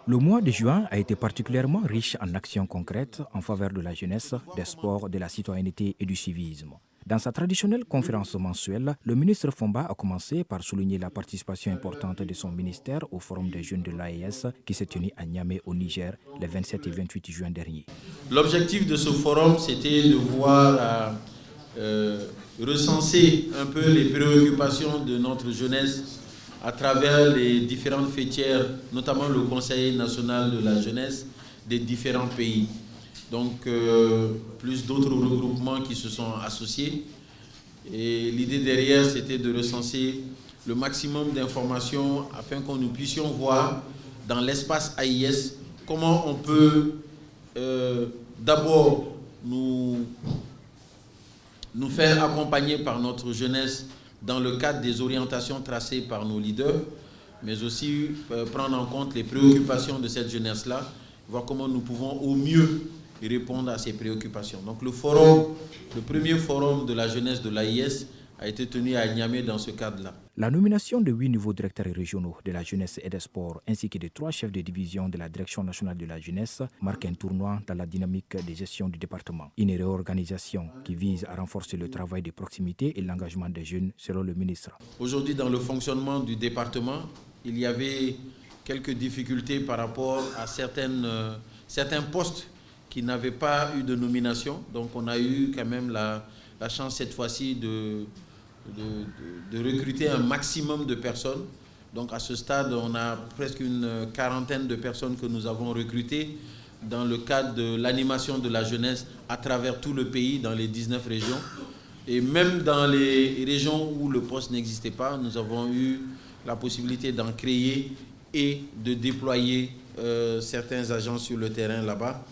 Le mois de juin a été particulièrement riche en actions concrètes en faveur de la jeunesse, des sports, de la citoyenneté et du civisme. Dans sa traditionnelle conférence mensuelle, le ministre Fomba a commencé par souligner la participation importante de son ministère au Forum des jeunes de l'AES qui s'est tenu à Niamey au Niger les 27 et 28 juin dernier. L'objectif de ce forum, c'était de voir recenser un peu les préoccupations de notre jeunesse à travers les différentes fêtières, notamment le Conseil national de la jeunesse des différents pays. Donc, plus d'autres regroupements qui se sont associés. Et l'idée derrière, c'était de recenser le maximum d'informations afin que nous puissions voir dans l'espace AIS comment on peut d'abord nous faire accompagner par notre jeunesse dans le cadre des orientations tracées par nos leaders, mais aussi prendre en compte les préoccupations de cette jeunesse-là, voir comment nous pouvons au mieux répondre à ces préoccupations. Donc le premier forum de la jeunesse de l'AIS a été tenu à Niamey dans ce cadre-là. La nomination de 8 nouveaux directeurs régionaux de la jeunesse et des sports ainsi que de 3 chefs de division de la direction nationale de la jeunesse marque un tournant dans la dynamique de gestion du département. Une réorganisation qui vise à renforcer le travail de proximité et l'engagement des jeunes selon le ministre. Aujourd'hui, dans le fonctionnement du département, il y avait quelques difficultés par rapport à certains postes qui n'avaient pas eu de nomination. Donc on a eu quand même la chance cette fois-ci de recruter un maximum de personnes. Donc à ce stade, on a presque une quarantaine de personnes que nous avons recrutées dans le cadre de l'animation de la jeunesse à travers tout le pays, dans les 19 régions. Et même dans les régions où le poste n'existait pas, nous avons eu la possibilité d'en créer et de déployer certains agents sur le terrain là-bas.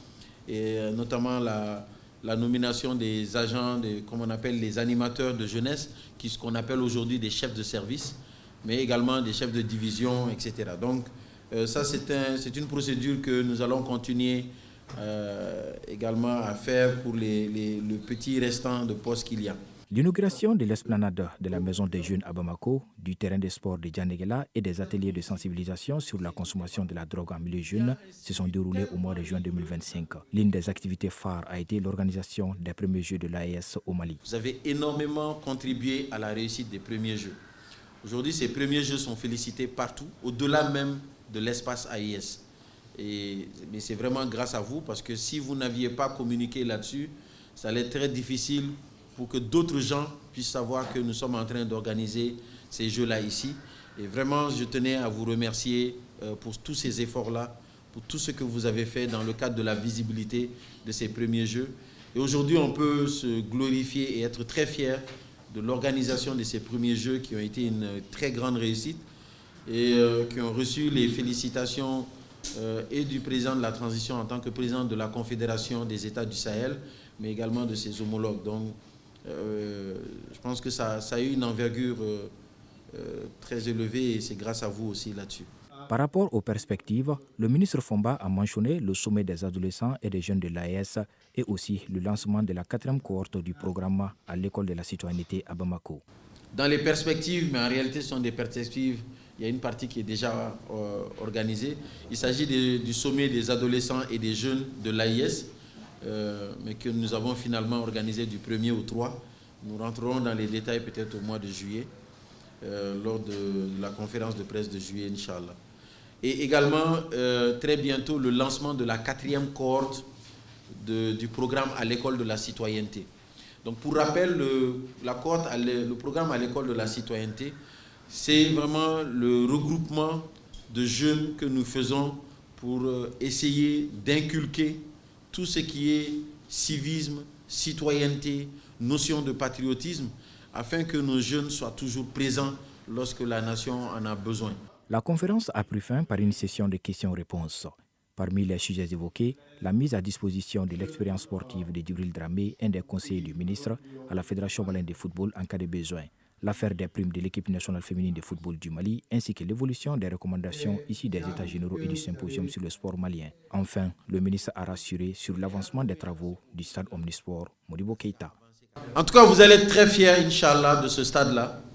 Et notamment la nomination des agents, comme on appelle les animateurs de jeunesse, ce qu'on appelle aujourd'hui des chefs de service, mais également des chefs de division, etc. Donc ça, c'est une procédure que nous allons continuer également à faire pour le petit restant de postes qu'il y a. L'inauguration de l'esplanade de la Maison des Jeunes à Bamako, du terrain de sport de Djanegela et des ateliers de sensibilisation sur la consommation de la drogue en milieu jeune se sont déroulés au mois de juin 2025. L'une des activités phares a été l'organisation des premiers Jeux de l'AES au Mali. Vous avez énormément contribué à la réussite des premiers Jeux. Aujourd'hui, ces premiers Jeux sont félicités partout, au-delà même de l'espace AES. Mais c'est vraiment grâce à vous, parce que si vous n'aviez pas communiqué là-dessus, ça allait être très difficile pour que d'autres gens puissent savoir que nous sommes en train d'organiser ces Jeux-là ici. Et vraiment, je tenais à vous remercier pour tous ces efforts-là, pour tout ce que vous avez fait dans le cadre de la visibilité de ces premiers Jeux. Et aujourd'hui, on peut se glorifier et être très fiers de l'organisation de ces premiers Jeux qui ont été une très grande réussite et qui ont reçu les félicitations et du président de la transition en tant que président de la Confédération des États du Sahel, mais également de ses homologues. Donc, je pense que ça a eu une envergure très élevée et c'est grâce à vous aussi là-dessus. Par rapport aux perspectives, le ministre Fomba a mentionné le sommet des adolescents et des jeunes de l'AES et aussi le lancement de la 4e cohorte du programme à l'école de la citoyenneté à Bamako. Dans les perspectives, mais en réalité ce sont des perspectives, il y a une partie qui est déjà organisée. Il s'agit du sommet des adolescents et des jeunes de l'AES, mais que nous avons finalement organisé du 1er au 3. Nous rentrerons dans les détails peut-être au mois de juillet, lors de la conférence de presse de juillet, Inch'Allah. Et également, très bientôt, le lancement de la 4e cohorte du programme à l'école de la citoyenneté. Donc pour rappel, le programme à l'école de la citoyenneté, c'est vraiment le regroupement de jeunes que nous faisons pour essayer d'inculquer tout ce qui est civisme, citoyenneté, notion de patriotisme, afin que nos jeunes soient toujours présents lorsque la nation en a besoin. La conférence a pris fin par une session de questions-réponses. Parmi les sujets évoqués, la mise à disposition de l'expérience sportive de Djibril Dramé, un des conseillers du ministre, à la Fédération malienne de football en cas de besoin, l'affaire des primes de l'équipe nationale féminine de football du Mali, ainsi que l'évolution des recommandations issues des États généraux et du symposium sur le sport malien. Enfin, le ministre a rassuré sur l'avancement des travaux du stade Omnisport Modibo Keïta. En tout cas, vous allez être très fiers, Inch'Allah, de ce stade-là.